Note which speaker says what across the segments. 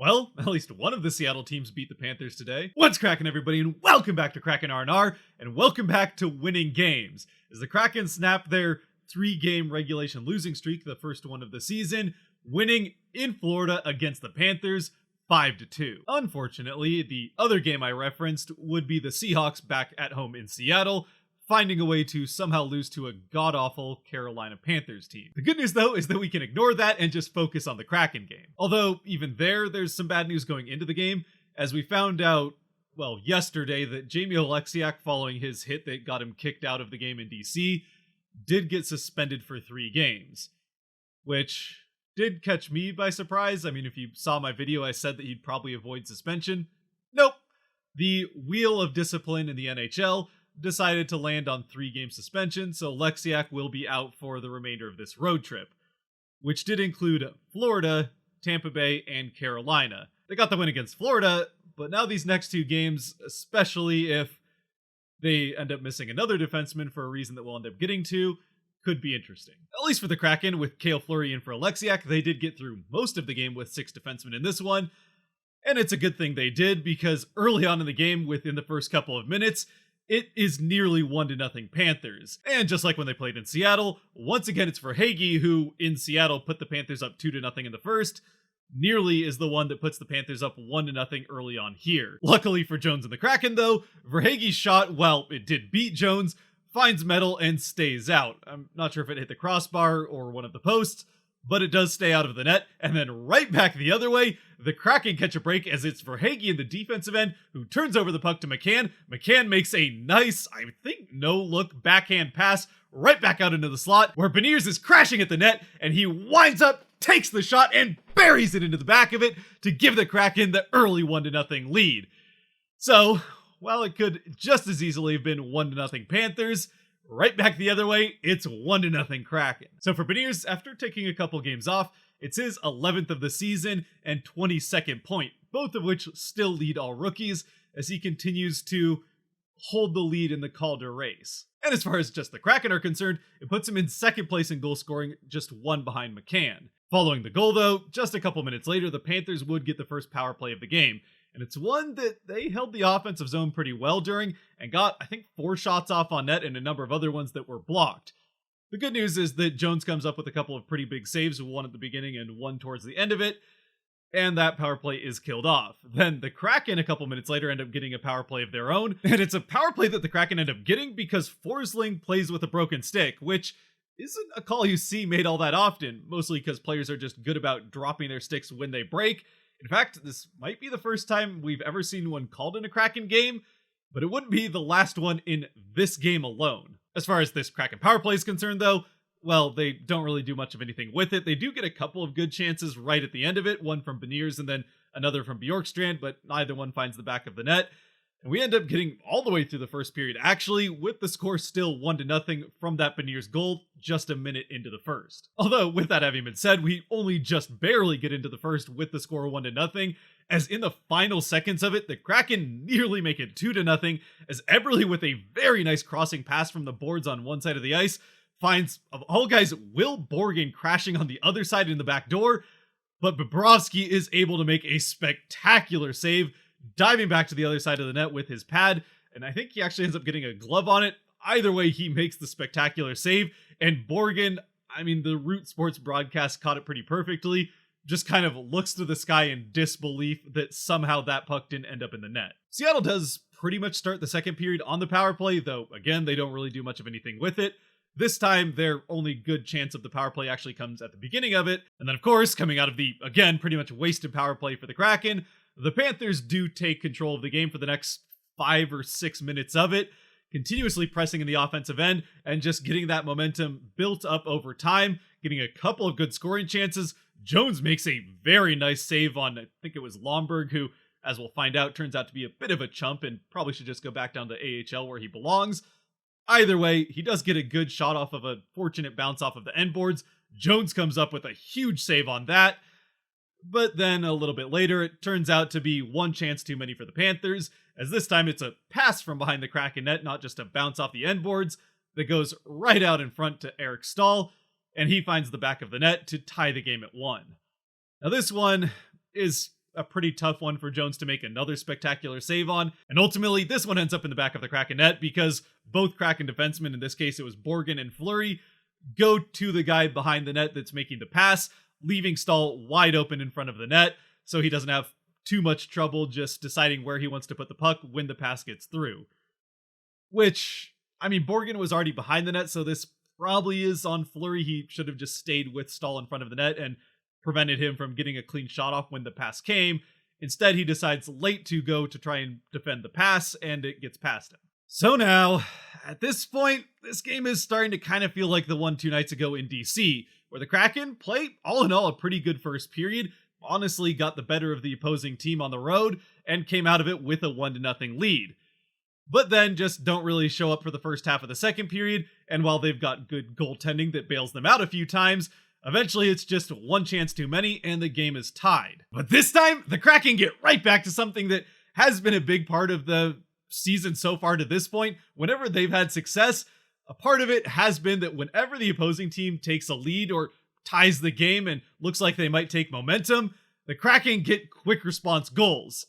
Speaker 1: Well, at least one of the Seattle teams beat the Panthers today. What's cracking, everybody, and welcome back to Kraken R&R, and welcome back to winning games. As the Kraken snap their 3-game regulation losing streak, the first one of the season, winning in Florida against the Panthers 5-2. Unfortunately, the other game I referenced would be the Seahawks back at home in Seattle, finding a way to somehow lose to a god-awful Carolina Panthers team. The good news, though, is that we can ignore that and just focus on the Kraken game. Although, even there's some bad news going into the game, as we found out, well, yesterday, that Jamie Oleksiak, following his hit that got him kicked out of the game in DC, did get suspended for 3 games. Which did catch me by surprise. I mean, if you saw my video, I said that he'd probably avoid suspension. Nope. The wheel of discipline in the NHL decided to land on 3-game suspension, so Oleksiak will be out for the remainder of this road trip, which did include Florida, Tampa Bay, and Carolina. They got the win against Florida, but now these next 2 games, especially if they end up missing another defenseman for a reason that we'll end up getting to, could be interesting. At least for the Kraken, with Cale Fleury in for Oleksiak, they did get through most of the game with 6 defensemen in this one, and it's a good thing they did, because early on in the game, within the first couple of minutes, it is nearly 1-0 Panthers. And just like when they played in Seattle, once again it's Verhaeghe, who in Seattle put the Panthers up 2-0 in the first, nearly is the one that puts the Panthers up 1-0 early on here. Luckily for Jones and the Kraken, though, Verhaeghe's shot, while it did beat Jones, finds metal and stays out. I'm not sure if it hit the crossbar or one of the posts, but it does stay out of the net, and then right back the other way, the Kraken catch a break as it's Verhaeghe in the defensive end who turns over the puck to McCann. McCann makes a nice, I think, no-look backhand pass right back out into the slot, where Beniers is crashing at the net, and he winds up, takes the shot, and buries it into the back of it to give the Kraken the early 1-0 lead. So, while it could just as easily have been 1-0 Panthers, right back the other way, it's 1-0 Kraken. So for Beniers, after taking a couple games off, it's his 11th of the season and 22nd point, both of which still lead all rookies, as he continues to hold the lead in the Calder race. And as far as just the Kraken are concerned, it puts him in 2nd place in goal scoring, just 1 behind McCann. Following the goal, though, just a couple minutes later, the Panthers would get the first power play of the game, and it's one that they held the offensive zone pretty well during, and got, I think, 4 shots off on net and a number of other ones that were blocked. The good news is that Jones comes up with a couple of pretty big saves, one at the beginning and one towards the end of it, and that power play is killed off. Then the Kraken, a couple minutes later, end up getting a power play of their own, and it's a power play that the Kraken end up getting because Forsling plays with a broken stick, which isn't a call you see made all that often, mostly because players are just good about dropping their sticks when they break. In fact, this might be the first time we've ever seen one called in a Kraken game, but it wouldn't be the last one in this game alone. As far as this Kraken power play is concerned, though, well, they don't really do much of anything with it. They do get a couple of good chances right at the end of it, one from Beniers and then another from Bjorkstrand, but neither one finds the back of the net. And we end up getting all the way through the first period, actually, with the score still 1-0 from that Beniers goal just a minute into the first. Although, with that having been said, we only just barely get into the first with the score 1-0, as in the final seconds of it, the Kraken nearly make it 2-0, as Eberle, with a very nice crossing pass from the boards on one side of the ice, finds, of all guys, Will Borgen crashing on the other side in the back door, but Bobrovsky is able to make a spectacular save, diving back to the other side of the net with his pad, and I think he actually ends up getting a glove on it. Either way, he makes the spectacular save, and Borgen, I mean, the Root Sports broadcast caught it pretty perfectly, just kind of looks to the sky in disbelief that somehow that puck didn't end up in the net. Seattle does pretty much start the second period on the power play, though, again, they don't really do much of anything with it. This time, their only good chance of the power play actually comes at the beginning of it, and then, of course, coming out of the, again, pretty much wasted power play for the Kraken, the Panthers do take control of the game for the next 5 or 6 minutes of it, continuously pressing in the offensive end and just getting that momentum built up over time, getting a couple of good scoring chances. Jones makes a very nice save on, I think it was Lomberg, who, as we'll find out, turns out to be a bit of a chump and probably should just go back down to AHL where he belongs. Either way, he does get a good shot off of a fortunate bounce off of the end boards. Jones comes up with a huge save on that. But then a little bit later, it turns out to be one chance too many for the Panthers, as this time it's a pass from behind the Kraken net, not just a bounce off the end boards, that goes right out in front to Eric Stahl, and he finds the back of the net to tie the game at 1. Now this one is a pretty tough one for Jones to make another spectacular save on. And ultimately, this one ends up in the back of the Kraken net because both Kraken defensemen, in this case it was Borgen and Fleury, go to the guy behind the net that's making the pass, leaving Stahl wide open in front of the net, so he doesn't have too much trouble just deciding where he wants to put the puck when the pass gets through. Which, I mean, Borgen was already behind the net, so this probably is on Fleury. He should have just stayed with Stahl in front of the net and prevented him from getting a clean shot off when the pass came. Instead, he decides late to go to try and defend the pass, and it gets past him. So now, at this point, this game is starting to kind of feel like the one 2 nights ago in DC, where the Kraken play, all in all, a pretty good first period, honestly got the better of the opposing team on the road, and came out of it with a 1-0 lead. But then just don't really show up for the first half of the second period, and while they've got good goaltending that bails them out a few times, eventually it's just one chance too many, and the game is tied. But this time, the Kraken get right back to something that has been a big part of the season so far to this point. Whenever they've had success, a part of it has been that whenever the opposing team takes a lead or ties the game and looks like they might take momentum, the Kraken get quick response goals.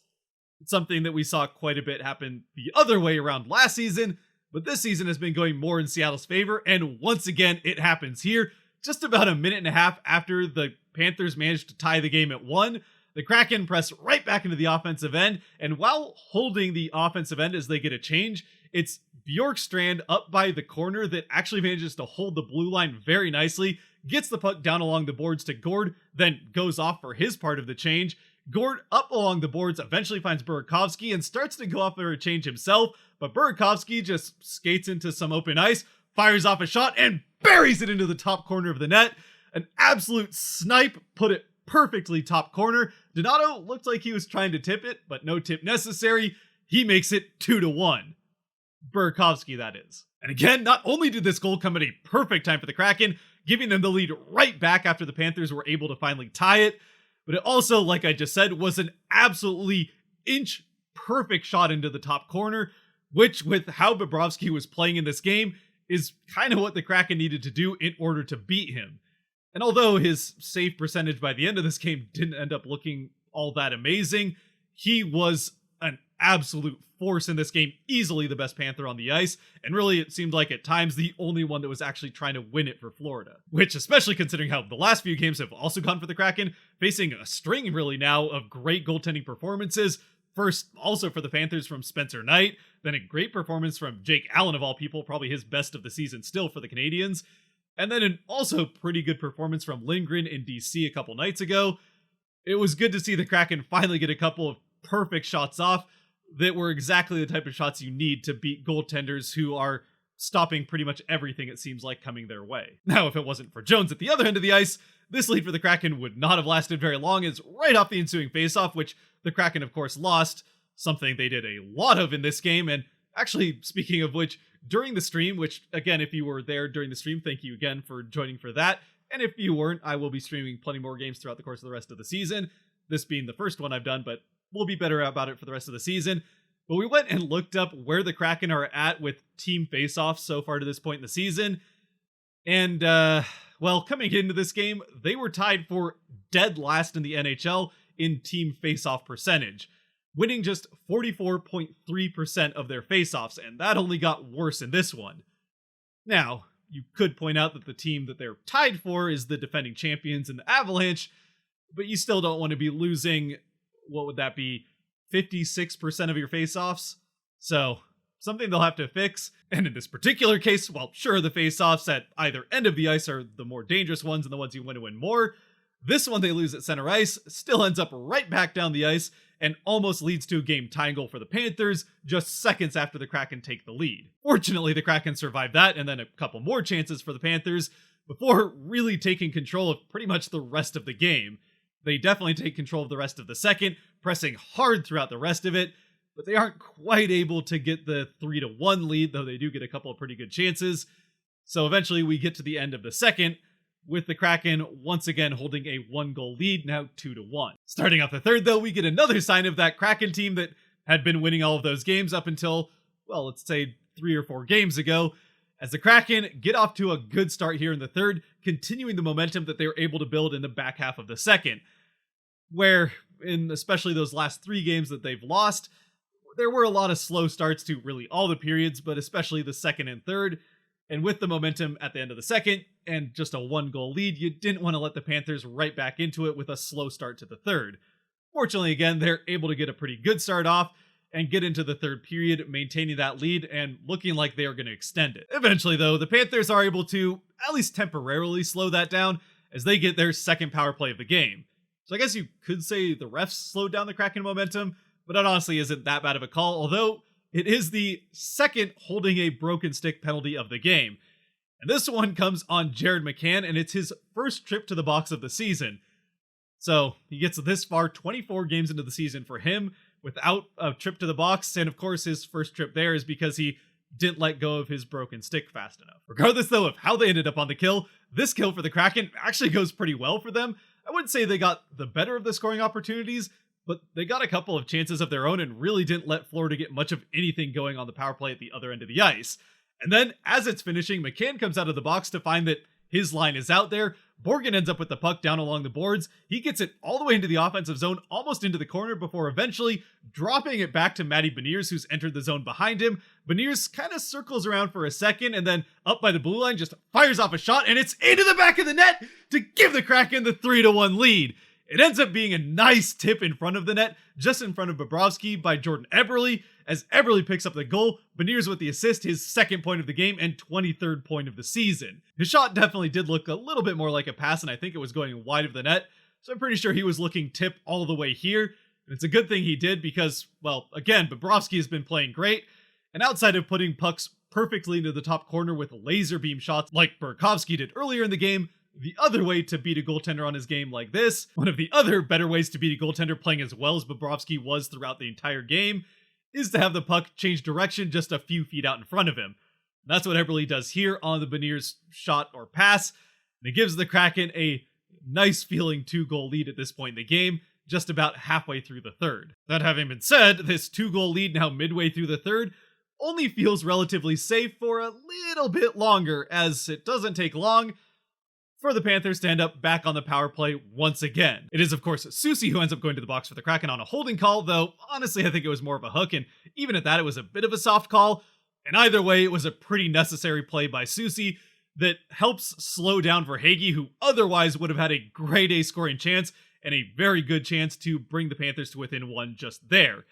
Speaker 1: It's something that we saw quite a bit happen the other way around last season, but this season has been going more in Seattle's favor, and once again, it happens here. Just about a minute and a half after the Panthers managed to tie the game at 1, the Kraken press right back into the offensive end, and while holding the offensive end as they get a change, it's Bjorkstrand up by the corner that actually manages to hold the blue line very nicely, gets the puck down along the boards to Gord, then goes off for his part of the change. Gord up along the boards eventually finds Burakovsky and starts to go off for a change himself, but Burakovsky just skates into some open ice, fires off a shot, and buries it into the top corner of the net. An absolute snipe, put it perfectly top corner. Donato looked like he was trying to tip it, but no tip necessary. He makes it 2-1. Burakovsky, that is. And again, not only did this goal come at a perfect time for the Kraken, giving them the lead right back after the Panthers were able to finally tie it, but it also, like I just said, was an absolutely inch perfect shot into the top corner, which, with how Bobrovsky was playing in this game, is kind of what the Kraken needed to do in order to beat him. And although his save percentage by the end of this game didn't end up looking all that amazing, he was an absolute force in this game, easily the best Panther on the ice, and really it seemed like at times the only one that was actually trying to win it for Florida. Which, especially considering how the last few games have also gone for the Kraken, facing a string really now of great goaltending performances. First, also for the Panthers from Spencer Knight, then a great performance from Jake Allen of all people, probably his best of the season still for the Canadians, and then an also pretty good performance from Lindgren in DC a couple nights ago. It was good to see the Kraken finally get a couple of perfect shots off that were exactly the type of shots you need to beat goaltenders who are stopping pretty much everything it seems like coming their way. Now, if it wasn't for Jones at the other end of the ice, this lead for the Kraken would not have lasted very long, as right off the ensuing faceoff, which the Kraken of course lost, something they did a lot of in this game, and actually, speaking of which, during the stream, which again, if you were there during the stream, thank you again for joining for that, and if you weren't, I will be streaming plenty more games throughout the course of the rest of the season, this being the first one I've done, but we'll be better about it for the rest of the season. But we went and looked up where the Kraken are at with team faceoffs so far to this point in the season. And, well, coming into this game, they were tied for dead last in the NHL in team faceoff percentage, winning just 44.3% of their faceoffs, and that only got worse in this one. Now, you could point out that the team that they're tied for is the defending champions in the Avalanche, but you still don't want to be losing, what would that be, 56% of your faceoffs? So, something they'll have to fix. And in this particular case, well, sure, the faceoffs at either end of the ice are the more dangerous ones and the ones you want to win more. This one they lose at center ice, still ends up right back down the ice, and almost leads to a game-tying goal for the Panthers just seconds after the Kraken take the lead. Fortunately, the Kraken survived that, and then a couple more chances for the Panthers before really taking control of pretty much the rest of the game. They definitely take control of the rest of the second, pressing hard throughout the rest of it, but they aren't quite able to get the 3-1 lead, though they do get a couple of pretty good chances. So eventually we get to the end of the second, with the Kraken once again holding a 1-goal lead, now 2-1. Starting off the third, though, we get another sign of that Kraken team that had been winning all of those games up until, well, let's say 3 or 4 games ago, as the Kraken get off to a good start here in the third, continuing the momentum that they were able to build in the back half of the second, where in especially those last 3 games that they've lost, there were a lot of slow starts to really all the periods, but especially the second and third. And with the momentum at the end of the second and just a 1-goal lead, you didn't want to let the Panthers right back into it with a slow start to the third. Fortunately, again, they're able to get a pretty good start off and get into the third period, maintaining that lead and looking like they are going to extend it. Eventually, though, the Panthers are able to at least temporarily slow that down as they get their second power play of the game. So I guess you could say the refs slowed down the Kraken momentum, but that honestly isn't that bad of a call, although it is the second holding a broken stick penalty of the game. And this one comes on Jared McCann, and it's his first trip to the box of the season. So he gets this far, 24 games into the season for him, without a trip to the box, and of course his first trip there is because he didn't let go of his broken stick fast enough. Regardless though of how they ended up on the kill, this kill for the Kraken actually goes pretty well for them. I wouldn't say they got the better of the scoring opportunities, but they got a couple of chances of their own and really didn't let Florida get much of anything going on the power play at the other end of the ice. And then, as it's finishing, McCann comes out of the box to find that his line is out there. Borgen ends up with the puck down along the boards. He gets it all the way into the offensive zone, almost into the corner, before eventually dropping it back to Matty Beniers, who's entered the zone behind him. Beniers kind of circles around for a second, and then up by the blue line, just fires off a shot, and it's into the back of the net to give the Kraken the 3-1 lead. It ends up being a nice tip in front of the net, just in front of Bobrovsky by Jordan Eberle. As Eberle picks up the goal, Beniers with the assist, his second point of the game and 23rd point of the season. His shot definitely did look a little bit more like a pass, and I think it was going wide of the net, so I'm pretty sure he was looking tip all the way here. And it's a good thing he did because, well, again, Bobrovsky has been playing great, and outside of putting pucks perfectly into the top corner with laser beam shots like Burakovsky did earlier in the game, the other way to beat a goaltender on his game like this, one of the other better ways to beat a goaltender playing as well as Bobrovsky was throughout the entire game, is to have the puck change direction just a few feet out in front of him. That's what Eberle does here on the Beniers shot or pass, and it gives the Kraken a nice feeling 2-goal lead at this point in the game, just about halfway through the third. That having been said, this 2-goal lead now midway through the third only feels relatively safe for a little bit longer, as it doesn't take long for the Panthers to end up back on the power play once again. It is, of course, Soucy who ends up going to the box for the Kraken on a holding call, though honestly I think it was more of a hook, and even at that it was a bit of a soft call, and either way it was a pretty necessary play by Soucy that helps slow down Verhaeghe, who otherwise would have had a grade A scoring chance and a very good chance to bring the Panthers to within one just there.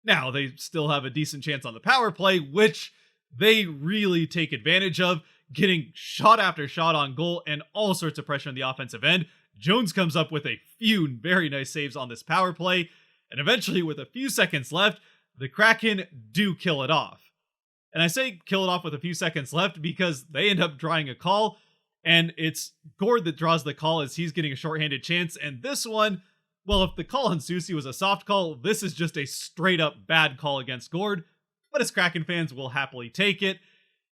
Speaker 1: Now, they still have a decent chance on the power play, which they really take advantage of, getting shot after shot on goal and all sorts of pressure on the offensive end. Jones comes up with a few very nice saves on this power play, and eventually, with a few seconds left, the Kraken do kill it off. And I say kill it off with a few seconds left because they end up drawing a call, and it's Gord that draws the call as he's getting a shorthanded chance, and this one, well, if the call on Soucy was a soft call, this is just a straight up bad call against Gord, but as Kraken fans will happily take it,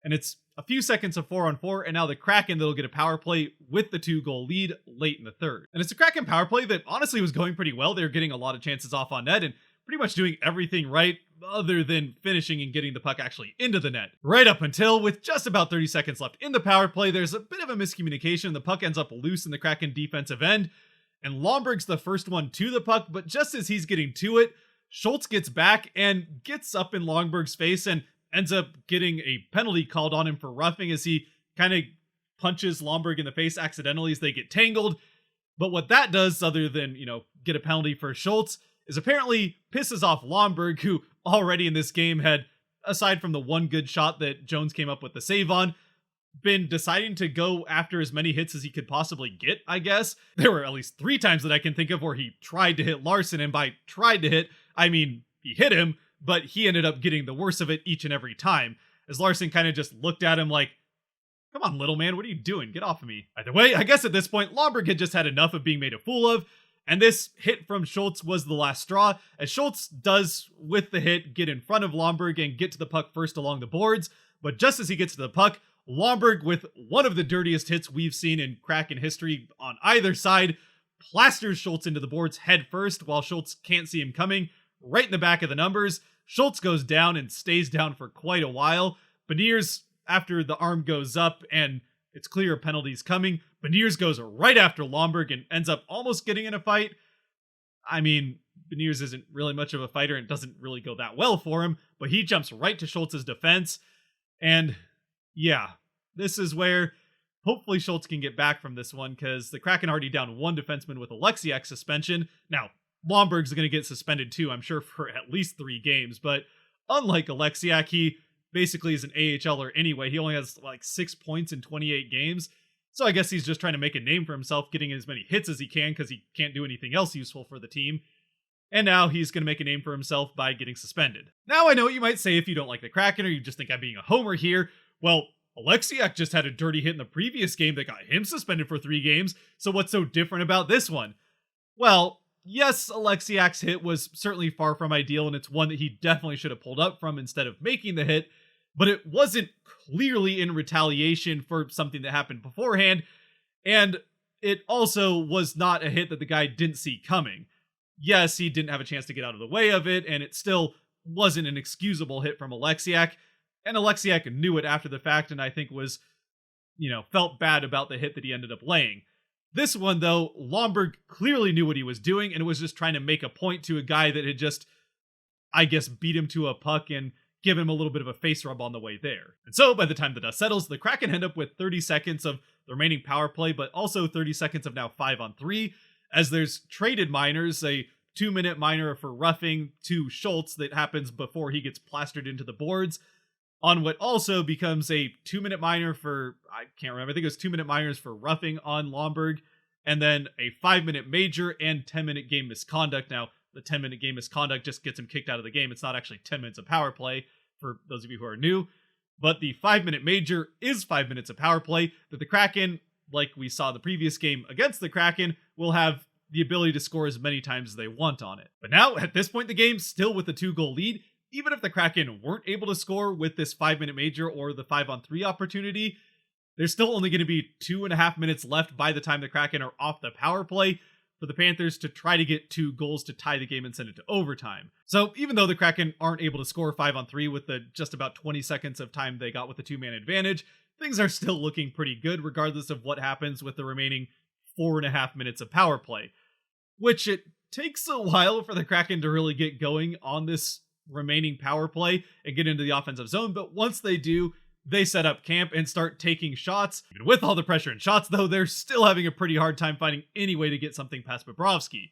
Speaker 1: and it's a few seconds of 4-on-4, and now the Kraken that'll get a power play with the 2-goal lead late in the third. And it's a Kraken power play that honestly was going pretty well. They were getting a lot of chances off on net and pretty much doing everything right other than finishing and getting the puck actually into the net. Right up until, with just about 30 seconds left in the power play, there's a bit of a miscommunication. The puck ends up loose in the Kraken defensive end, and Lomberg's the first one to the puck, but just as he's getting to it, Schultz gets back and gets up in Lomberg's face and ends up getting a penalty called on him for roughing as he kind of punches Lomberg in the face accidentally as they get tangled. But what that does, other than, get a penalty for Schultz, is apparently pisses off Lomberg, who already in this game had, aside from the one good shot that Jones came up with the save on, been deciding to go after as many hits as he could possibly get, I guess. There were at least 3 times that I can think of where he tried to hit Larson, and by tried to hit, I mean he hit him, but he ended up getting the worst of it each and every time, as Larson kind of just looked at him like, come on, little man, what are you doing? Get off of me. Either way, I guess at this point, Lomberg had just had enough of being made a fool of, and this hit from Schultz was the last straw, as Schultz does, with the hit, get in front of Lomberg and get to the puck first along the boards, but just as he gets to the puck, Lomberg, with one of the dirtiest hits we've seen in Kraken history on either side, plasters Schultz into the boards head first while Schultz can't see him coming, right in the back of the numbers. Schultz goes down and stays down for quite a while. Beniers, after the arm goes up and it's clear a penalty's coming, Beniers goes right after Lomberg and ends up almost getting in a fight. I mean, Beniers isn't really much of a fighter and doesn't really go that well for him, but he jumps right to Schultz's defense. And yeah, this is where hopefully Schultz can get back from this one, because the Kraken already down one defenseman with Alexiak's suspension. Now, Lomberg's going to get suspended too, I'm sure, for at least 3 games, but unlike Alexiak, he basically is an AHLer anyway. He only has like 6 points in 28 games. So I guess he's just trying to make a name for himself, getting as many hits as he can because he can't do anything else useful for the team. And now he's going to make a name for himself by getting suspended. Now I know what you might say if you don't like the Kraken or you just think I'm being a homer here. Well, Alexiak just had a dirty hit in the previous game that got him suspended for 3 games, so what's so different about this one? Well, yes, Alexiak's hit was certainly far from ideal, and it's one that he definitely should have pulled up from instead of making the hit, but it wasn't clearly in retaliation for something that happened beforehand, and it also was not a hit that the guy didn't see coming. Yes, he didn't have a chance to get out of the way of it, and it still wasn't an excusable hit from Alexiak, and Alexiak knew it after the fact, and I think was, felt bad about the hit that he ended up laying. This one, though, Lomberg clearly knew what he was doing, and was just trying to make a point to a guy that had just, I guess, beat him to a puck and give him a little bit of a face rub on the way there. And so, by the time the dust settles, the Kraken end up with 30 seconds of the remaining power play, but also 30 seconds of now 5-on-3, as there's traded minors, a 2-minute minor for roughing to Schultz that happens before he gets plastered into the boards, on what also becomes a 2-minute minor for, I can't remember, I think it was 2-minute minors for roughing on Lomberg, and then a 5-minute major and 10-minute game misconduct. Now, the 10-minute game misconduct just gets him kicked out of the game. It's not actually 10 minutes of power play, for those of you who are new, but the 5-minute major is 5 minutes of power play that the Kraken, like we saw the previous game against the Kraken, will have the ability to score as many times as they want on it. But now, at this point in the game, still with a 2-goal lead, even if the Kraken weren't able to score with this 5-minute major or the 5-on-3 opportunity, there's still only going to be 2.5 minutes left by the time the Kraken are off the power play for the Panthers to try to get 2 goals to tie the game and send it to overtime. So even though the Kraken aren't able to score 5-on-3 with the just about 20 seconds of time they got with the 2-man advantage, things are still looking pretty good regardless of what happens with the remaining 4.5 minutes of power play, which it takes a while for the Kraken to really get going on this remaining power play and get into the offensive zone, but once they do, they set up camp and start taking shots. Even with all the pressure and shots, though, they're still having a pretty hard time finding any way to get something past Bobrovsky.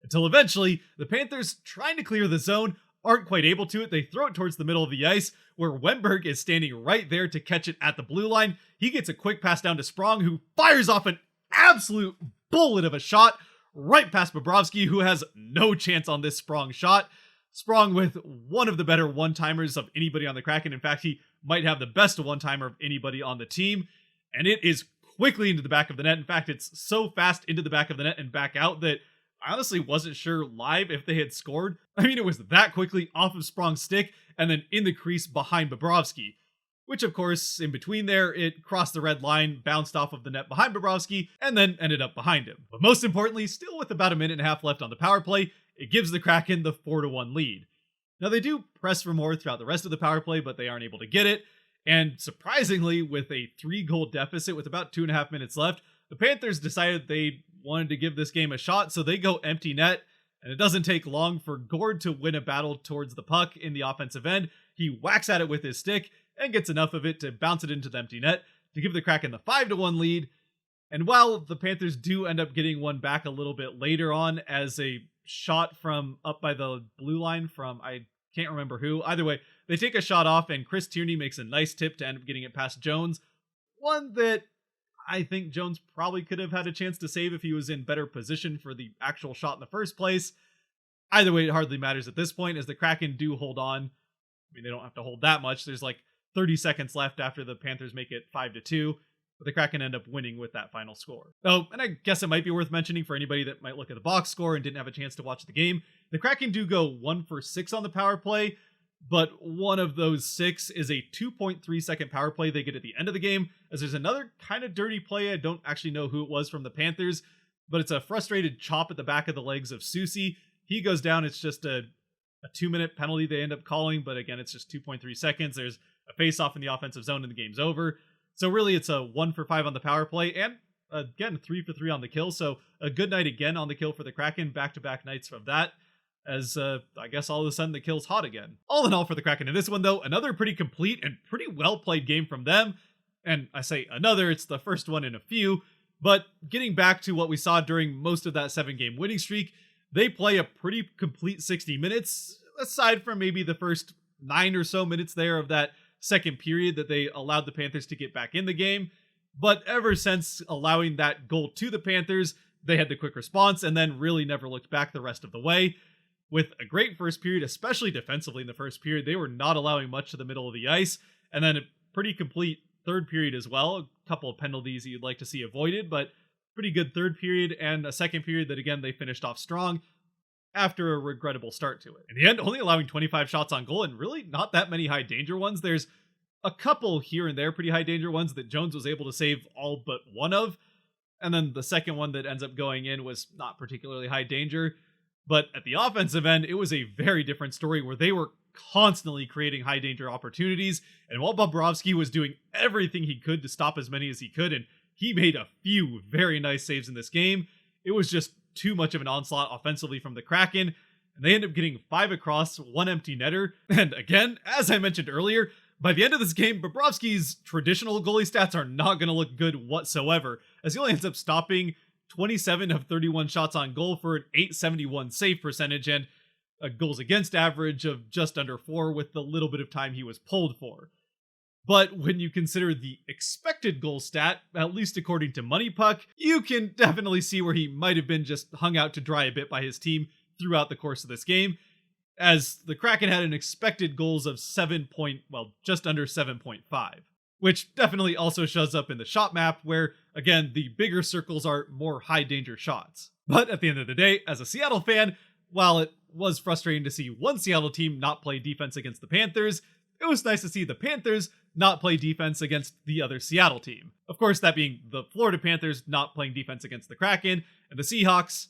Speaker 1: Until eventually, the Panthers, trying to clear the zone, aren't quite able to it. They throw it towards the middle of the ice, where Wennberg is standing right there to catch it at the blue line. He gets a quick pass down to Sprong, who fires off an absolute bullet of a shot right past Bobrovsky, who has no chance on this Sprong shot. Sprong with one of the better one-timers of anybody on the Kraken. In fact, he might have the best one-timer of anybody on the team, and it is quickly into the back of the net. In fact, it's so fast into the back of the net and back out that I honestly wasn't sure live if they had scored. I mean, it was that quickly off of Sprong's stick and then in the crease behind Bobrovsky, which of course, in between there, it crossed the red line, bounced off of the net behind Bobrovsky, and then ended up behind him. But most importantly, still with about 1.5 minutes left on the power play, it gives the Kraken the 4-1 lead. Now, they do press for more throughout the rest of the power play, but they aren't able to get it. And surprisingly, with a 3-goal deficit with about 2.5 minutes left, the Panthers decided they wanted to give this game a shot, so they go empty net. And it doesn't take long for Gord to win a battle towards the puck in the offensive end. He whacks at it with his stick and gets enough of it to bounce it into the empty net to give the Kraken the 5-1 lead. And while the Panthers do end up getting one back a little bit later on as a shot from up by the blue line from, I can't remember who. Either way, they take a shot off and Chris Tierney makes a nice tip to end up getting it past Jones. One that I think Jones probably could have had a chance to save if he was in better position for the actual shot in the first place. Either way, it hardly matters at this point as the Kraken do hold on. I mean, they don't have to hold that much. There's like 30 seconds left after the Panthers make it 5-2. But the Kraken end up winning with that final score. Oh, and I guess it might be worth mentioning for anybody that might look at the box score and didn't have a chance to watch the game, the Kraken do go 1 for 6 on the power play, but one of those 6 is a 2.3 second power play they get at the end of the game, as there's another kind of dirty play. I don't actually know who it was from the Panthers, but it's a frustrated chop at the back of the legs of Soucy. He goes down. It's just a 2-minute penalty they end up calling, but again, it's just 2.3 seconds. There's a face-off in the offensive zone and the game's over. So really, it's a 1 for 5 on the power play, and Again, 3 for 3 on the kill, so a good night again on the kill for the Kraken, back-to-back nights of that, as I guess all of a sudden the kill's hot again. All in all for the Kraken in this one, though, another pretty complete and pretty well-played game from them, and I say another, it's the first one in a few, but getting back to what we saw during most of that 7-game winning streak, they play a pretty complete 60 minutes, aside from maybe the first 9 or so minutes there of that second period that they allowed the Panthers to get back in the game. But ever since allowing that goal to the Panthers, they had the quick response and then really never looked back the rest of the way. With a great first period, especially defensively in the first period, they were not allowing much to the middle of the ice. And then a pretty complete third period as well. A couple of penalties you'd like to see avoided, but pretty good third period and a second period that, again, they finished off strong after a regrettable start to it. In the end, only allowing 25 shots on goal and really not that many high danger ones. There's a couple here and there pretty high danger ones that Jones was able to save all but one of. And then the second one that ends up going in was not particularly high danger. But at the offensive end, it was a very different story where they were constantly creating high danger opportunities. And while Bobrovsky was doing everything he could to stop as many as he could, and he made a few very nice saves in this game, it was just too much of an onslaught offensively from the Kraken. And they end up getting 5 across, 1 empty netter. And again, as I mentioned earlier, by the end of this game, Bobrovsky's traditional goalie stats are not going to look good whatsoever, as he only ends up stopping 27 of 31 shots on goal for an .871 save percentage and a goals against average of just under 4 with the little bit of time he was pulled for. But when you consider the expected goal stat, at least according to Money Puck, you can definitely see where he might have been just hung out to dry a bit by his team throughout the course of this game, as the Kraken had an expected goals of just under 7.5, which definitely also shows up in the shot map where, again, the bigger circles are more high danger shots. But at the end of the day, as a Seattle fan, while it was frustrating to see one Seattle team not play defense against the Panthers, it was nice to see the Panthers not play defense against the other Seattle team. Of course, that being the Florida Panthers not playing defense against the Kraken, and the Seahawks,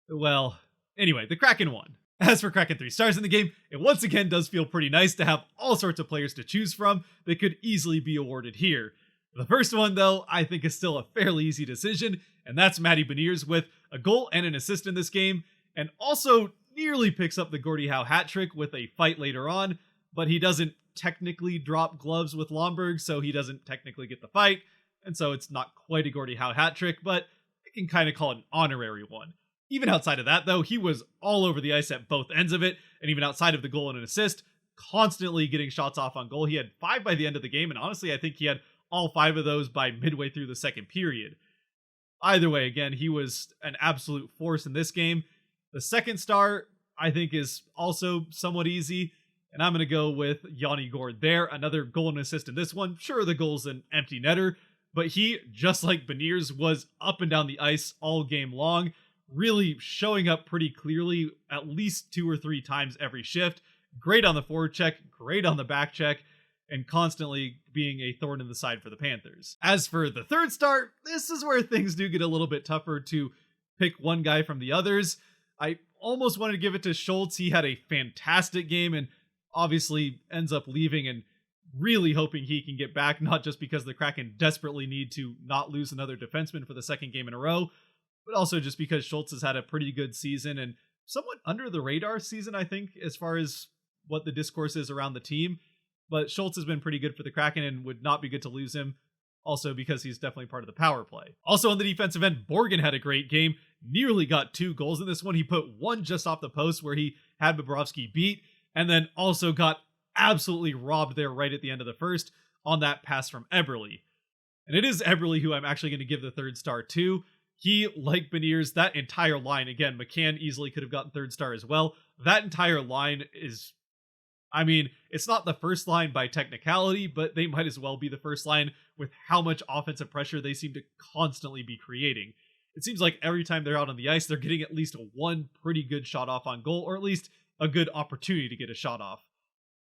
Speaker 1: well, anyway, the Kraken won. As for Kraken 3 stars in the game, it once again does feel pretty nice to have all sorts of players to choose from that could easily be awarded here. The first one, though, I think is still a fairly easy decision, and that's Matty Beniers with a goal and an assist in this game, and also nearly picks up the Gordie Howe hat trick with a fight later on, but he doesn't technically drop gloves with Lomberg, so he doesn't technically get the fight, and so it's not quite a Gordie Howe hat trick, but I can kind of call it an honorary one. Even outside of that, though, he was all over the ice at both ends of it, and even outside of the goal and an assist, constantly getting shots off on goal. He had 5 by the end of the game, and honestly, I think he had all 5 of those by midway through the second period. Either way, again, he was an absolute force in this game. The second star, I think, is also somewhat easy, and I'm going to go with Yanni Gourde there. Another goal and assist in this one. Sure, the goal's an empty netter, but he, just like Beniers, was up and down the ice all game long, really showing up pretty clearly at least 2 or 3 times every shift. Great on the forward check, great on the back check, and constantly being a thorn in the side for the Panthers. As for the third star, this is where things do get a little bit tougher to pick one guy from the others. I almost wanted to give it to Schultz. He had a fantastic game and obviously ends up leaving, and really hoping he can get back, not just because the Kraken desperately need to not lose another defenseman for the second game in a row, but also just because Schultz has had a pretty good season and somewhat under the radar season, I think, as far as what the discourse is around the team. But Schultz has been pretty good for the Kraken and would not be good to lose him, also because he's definitely part of the power play. Also on the defensive end, Borgen had a great game, nearly got 2 goals in this one. He put one just off the post where he had Bobrovsky beat, and then also got absolutely robbed there right at the end of the first on that pass from Eberle. And it is Eberle who I'm actually going to give the third star to. He, like Beniers, that entire line, again, McCann easily could have gotten third star as well. That entire line is, I mean, it's not the first line by technicality, but they might as well be the first line with how much offensive pressure they seem to constantly be creating. It seems like every time they're out on the ice, they're getting at least one pretty good shot off on goal, or at least a good opportunity to get a shot off.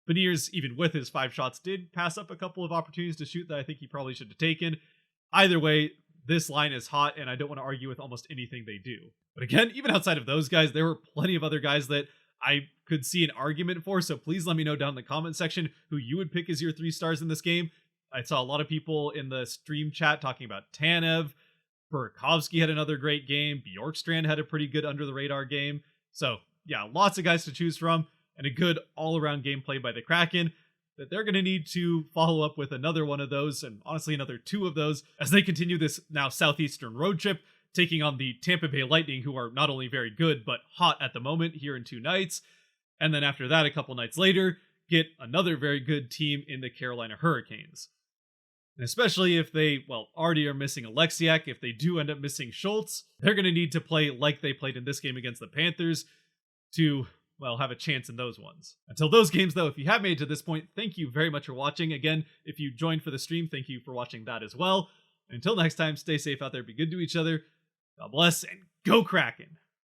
Speaker 1: Beniers, even with his 5 shots, did pass up a couple of opportunities to shoot that I think he probably should have taken. Either way, this line is hot, and I don't want to argue with almost anything they do. But again, even outside of those guys, there were plenty of other guys that I could see an argument for, so please let me know down in the comment section who you would pick as your 3 stars in this game. I saw a lot of people in the stream chat talking about Tanev, Burakovsky had another great game. Bjorkstrand had a pretty good under-the-radar game. So, yeah, lots of guys to choose from, and a good all-around gameplay by the Kraken that they're going to need to follow up with another one of those, and honestly another two of those, as they continue this now southeastern road trip, taking on the Tampa Bay Lightning, who are not only very good, but hot at the moment here in 2 nights. And then after that, a couple nights later, get another very good team in the Carolina Hurricanes. And especially if they, already are missing Alexiak, if they do end up missing Schultz, they're going to need to play like they played in this game against the Panthers to, have a chance in those ones. Until those games, though, if you have made it to this point, thank you very much for watching. Again, if you joined for the stream, thank you for watching that as well. And until next time, stay safe out there, be good to each other. God bless, and go Kraken!